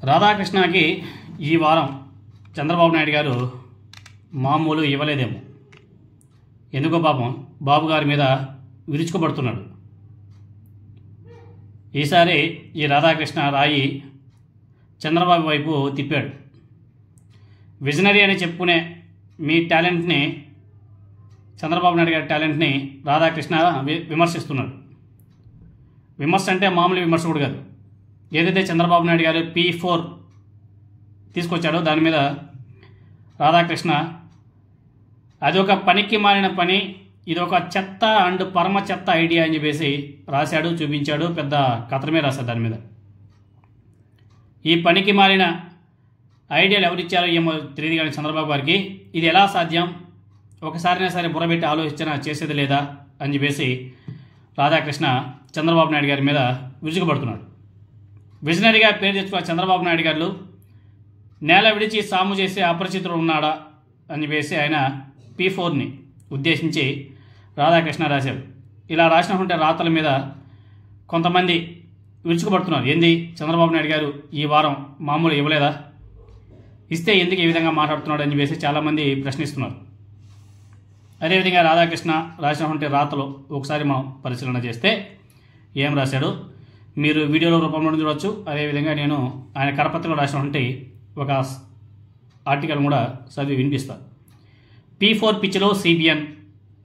రాధాకృష్ణకి ఈ వారం చంద్రబాబు నాయుడు గారు మామూలు ఇవ్వలేదేమో. ఎందుకో పాపం బాబు గారి మీద విరుచుకుపడుతున్నాడు. ఈసారి ఈ రాధాకృష్ణ రాయి చంద్రబాబు వైపు తిప్పాడు. విజనరీ అని చెప్పుకునే మీ టాలెంట్ని, చంద్రబాబు నాయుడు గారి టాలెంట్ని రాధాకృష్ణ విమర్శిస్తున్నాడు. విమర్శ అంటే మామూలు విమర్శ కూడా కాదు. ఏదైతే చంద్రబాబు నాయుడు గారు P4 తీసుకొచ్చాడో దాని మీద రాధాకృష్ణ అది ఒక పనికి మాలిన పని, ఇది ఒక చెత్త అండ్ పరమ చెత్త ఐడియా అని చెప్పేసి రాశాడు, చూపించాడు. పెద్ద కథమే రాశాడు దాని మీద. ఈ పనికి మాలిన ఐడియాలు ఎవరిచ్చారో ఏమో తెలియదు కానీ చంద్రబాబు గారికి ఇది ఎలా సాధ్యం, ఒకసారైనా సరే బుర్రబెట్టి ఆలోచించినా చేసేది లేదా అని చెప్పేసి రాధాకృష్ణ చంద్రబాబు నాయుడు గారి మీద విరుచుకుపడుతున్నాడు. విజనరీగా పేరు తెచ్చుకున్న చంద్రబాబు నాయుడు గారు నేల విడిచి సాము చేసే అపరిచితుడు ఉన్నాడా అని చెప్పేసి ఆయన P4ని ఉద్దేశించి రాధాకృష్ణ రాశాడు. ఇలా రాసినటువంటి రాతల మీద కొంతమంది విరుచుకుపడుతున్నారు. ఏంది చంద్రబాబు నాయుడు గారు ఈ వారం మామూలు ఇవ్వలేదా, ఇస్తే ఎందుకు ఈ విధంగా మాట్లాడుతున్నాడు అని చెప్పేసి చాలామంది ప్రశ్నిస్తున్నారు. అదేవిధంగా రాధాకృష్ణ రాసినటువంటి రాతలు ఒకసారి మనం పరిశీలన చేస్తే ఏం రాశాడు మీరు వీడియోలో రూపంలో చూడవచ్చు. అదేవిధంగా నేను ఆయన కరపత్రంలో రాసినటువంటి ఒక ఆర్టికల్ కూడా చదివి వినిపిస్తాను. P4 పిచ్చిలో CBN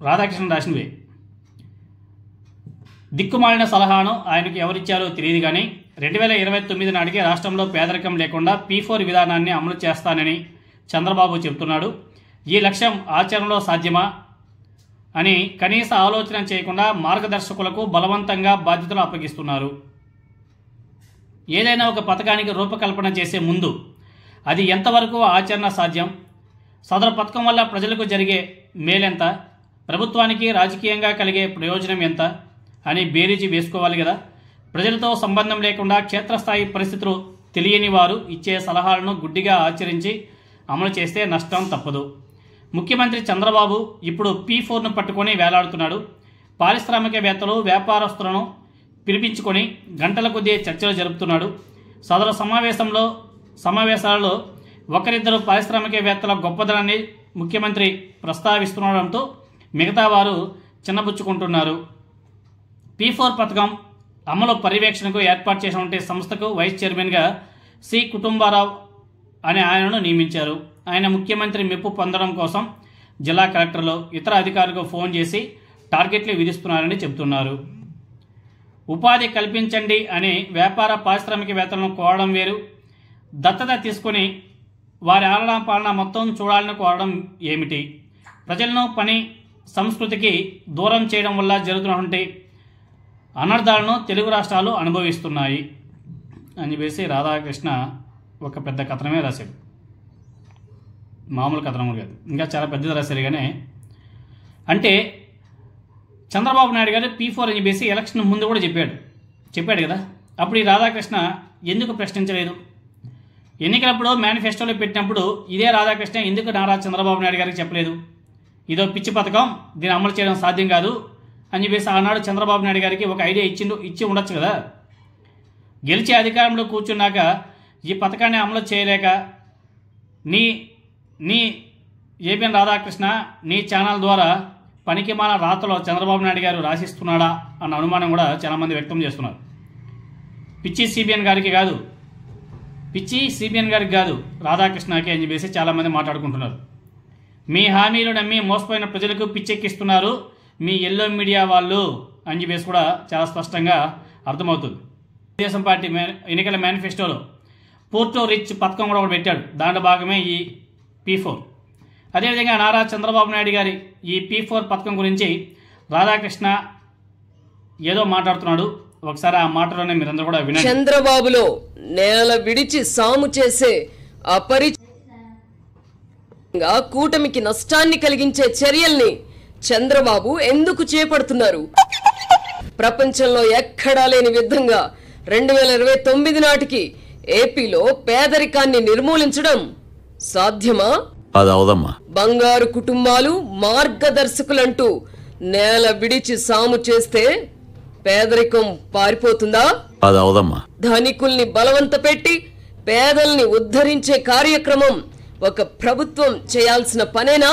Radhakrishna రాసినవే. దిక్కుమాలిన సలహాను ఆయనకు ఎవరిచ్చారో తెలియదు కానీ 2029 నాటికి రాష్ట్రంలో పేదరికం లేకుండా P4 విధానాన్ని అమలు చేస్తానని చంద్రబాబు చెబుతున్నాడు. ఈ లక్ష్యం ఆచరణలో సాధ్యమా అని కనీస ఆలోచన చేయకుండా మార్గదర్శకులకు బలవంతంగా బాధ్యతలు అప్పగిస్తున్నారు. ఏదైనా ఒక పథకానికి రూపకల్పన చేసే ముందు అది ఎంతవరకు ఆచరణ సాధ్యం, సదరు పథకం వల్ల ప్రజలకు జరిగే మేలెంత, ప్రభుత్వానికి రాజకీయంగా కలిగే ప్రయోజనం ఎంత అని బేరీజు వేసుకోవాలి కదా. ప్రజలతో సంబంధం లేకుండా క్షేత్రస్థాయి పరిస్థితులు తెలియని వారు ఇచ్చే సలహాలను గుడ్డిగా ఆచరించి అమలు చేస్తే నష్టం తప్పదు. ముఖ్యమంత్రి చంద్రబాబు ఇప్పుడు P4ను పట్టుకొని వేలాడుతున్నాడు. పారిశ్రామికవేత్తలు, వ్యాపారస్తులను పిలిపించుకొని గంటల కొద్దీ చర్చలు జరుపుతున్నాడు. సదరు సమావేశాలలో ఒకరిద్దరు పారిశ్రామికవేత్తల గొప్పదనాన్ని ముఖ్యమంత్రి ప్రస్తావిస్తుండడంతో మిగతా వారు చిన్నబుచ్చుకుంటున్నారు. P4 పథకం అమలు పర్యవేక్షణకు ఏర్పాటు చేసినటువంటి సంస్థకు వైస్ చైర్మన్గా సి కుటుంబారావు అనే ఆయనను నియమించారు. ఆయన ముఖ్యమంత్రి మెప్పు పొందడం కోసం జిల్లా కలెక్టర్లు, ఇతర అధికారులకు ఫోన్ చేసి టార్గెట్లు విధిస్తున్నారని చెబుతున్నారు. ఉపాధి కల్పించండి అని వ్యాపార పారిశ్రామికవేత్తలను కోరడం వేరు, దత్తత తీసుకొని వారి ఆలనా పాలన మొత్తం చూడాలని కోరడం ఏమిటి? ప్రజలను పని సంస్కృతికి దూరం చేయడం వల్ల జరుగుతున్నటువంటి అనర్థాలను తెలుగు రాష్ట్రాలు అనుభవిస్తున్నాయి అని చెప్పేసి రాధాకృష్ణ ఒక పెద్ద కథనమే రాశాడు. మామూలు కథనం కాదు, ఇంకా చాలా పెద్దది రాశారు. కానీ అంటే చంద్రబాబు నాయుడు గారు P4 అని చెప్పేసి ఎలక్షన్ ముందు కూడా చెప్పాడు కదా. అప్పుడు ఈ రాధాకృష్ణ ఎందుకు ప్రశ్నించలేదు? ఎన్నికలప్పుడు మేనిఫెస్టోలో పెట్టినప్పుడు ఇదే రాధాకృష్ణ ఎందుకు నారా చంద్రబాబు నాయుడు గారికి చెప్పలేదు? ఇదో పిచ్చి పథకం, దీన్ని అమలు చేయడం సాధ్యం కాదు అని చెప్పేసి ఆనాడు చంద్రబాబు నాయుడు గారికి ఒక ఐడియా ఇచ్చి ఉండొచ్చు కదా. గెలిచి అధికారంలో కూర్చున్నాక ఈ పథకాన్ని అమలు చేయలేక నీ ఏపీఎన్ రాధాకృష్ణ నీ ఛానల్ ద్వారా పనికిమాల రాతలో చంద్రబాబు నాయుడు గారు రాసిస్తున్నాడా అన్న అనుమానం కూడా చాలామంది వ్యక్తం చేస్తున్నారు. పిచ్చి CBN గారికి కాదు రాధాకృష్ణకి అని చెప్పేసి చాలామంది మాట్లాడుకుంటున్నారు. మీ హామీలు నమ్మి మోసపోయిన ప్రజలకు పిచ్చెక్కిస్తున్నారు మీ ఎల్లో మీడియా వాళ్ళు అని చెప్పేసి కూడా చాలా స్పష్టంగా అర్థమవుతుంది. తెలుగుదేశం పార్టీ ఎన్నికల మేనిఫెస్టోలో పోర్టో రిచ్ పథకం కూడా ఒకటి పెట్టాడు. దాంట్లో భాగమే ఈ P4. అదేవిధంగా నారా చంద్రబాబు నాయుడు గారి ఈ P4 పథకం గురించి రాధాకృష్ణ ఏదో మాట్లాడుతున్నాడు. ఒకసారి ఆ మాటలోనే మీరందరూ కూడా వినండి. చంద్రబాబులో నేల విడిచి సాము చేసే అపరిచితంగా కూటమికి నష్టాన్ని కలిగించే చర్యల్ని చంద్రబాబు ఎందుకు చేపడుతున్నారు? ప్రపంచంలో ఎక్కడా లేని విధంగా 2029 నాటికి ఏపీలో పేదరికాన్ని నిర్మూలించడం సాధ్యమా? అదవదమ్మా. బంగారు కుటుంబాలు మార్గదర్శకులంటూ నేల విడిచి సాము చేస్తే పేదరికం పారిపోతుందా? అదవదమ్మా. ధనికుల్ని బలవంత పెట్టి పేదల్ని ఉద్ధరించే కార్యక్రమం ఒక ప్రభుత్వం చేయాల్సిన పనేనా?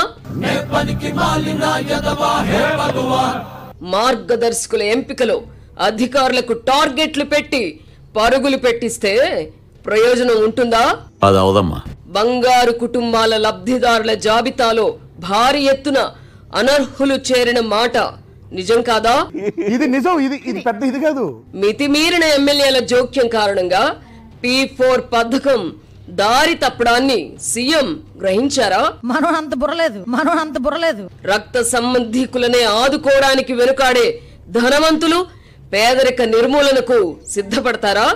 మార్గదర్శకుల ఎంపికలో అధికారులకు టార్గెట్లు పెట్టి పరుగులు పెట్టిస్తే ప్రయోజనం ఉంటుందా? బంగారు కుటుంబాల లబ్ధిదారుల జాబితాలో భారీ ఎత్తున అనర్హులు చేరిన మాట నిజం కాదా? ఇది నిజం. ఇది పెద్ద ఇది కాదు. మితిమీరిన ఎమ్మెల్యేల జోక్యం కారణంగా P4 పథకం దారి తప్పడాన్ని సీఎం గ్రహించారా? మనం అంత బుర్రలేదు. రక్త సంబంధికులనే ఆదుకోవడానికి వెనుకాడే ధనవంతులు పేదరిక నిర్మూలనకు సిద్ధపడతారా?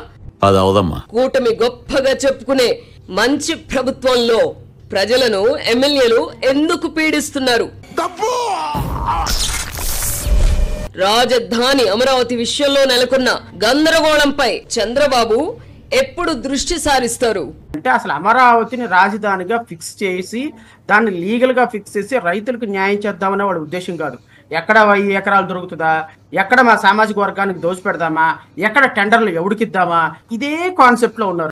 కూటమి గొప్పగా చెప్పుకునే మంచి ప్రభుత్వంలో ప్రజలను ఎమ్మెల్యేలు ఎందుకు పీడిస్తున్నారు? రాజధాని అమరావతి విషయంలో నెలకొన్న గందరగోళంపై చంద్రబాబు ఎప్పుడు దృష్టి సారిస్తారు? అంటే అసలు అమరావతిని రాజధానిగా ఫిక్స్ చేసి దాన్ని లీగల్ గా ఫిక్స్ చేసి రైతులకు న్యాయం చేద్దామనే వాడి ఉద్దేశం కాదు. ఎక్కడ 1000 ఎకరాలు దొరుకుతుందా, ఎక్కడ మా సామాజిక వర్గానికి దోచిపెడదామా, ఎక్కడ టెండర్లు ఎవడికిద్దామా, ఇదే కాన్సెప్ట్ లో ఉన్నారు.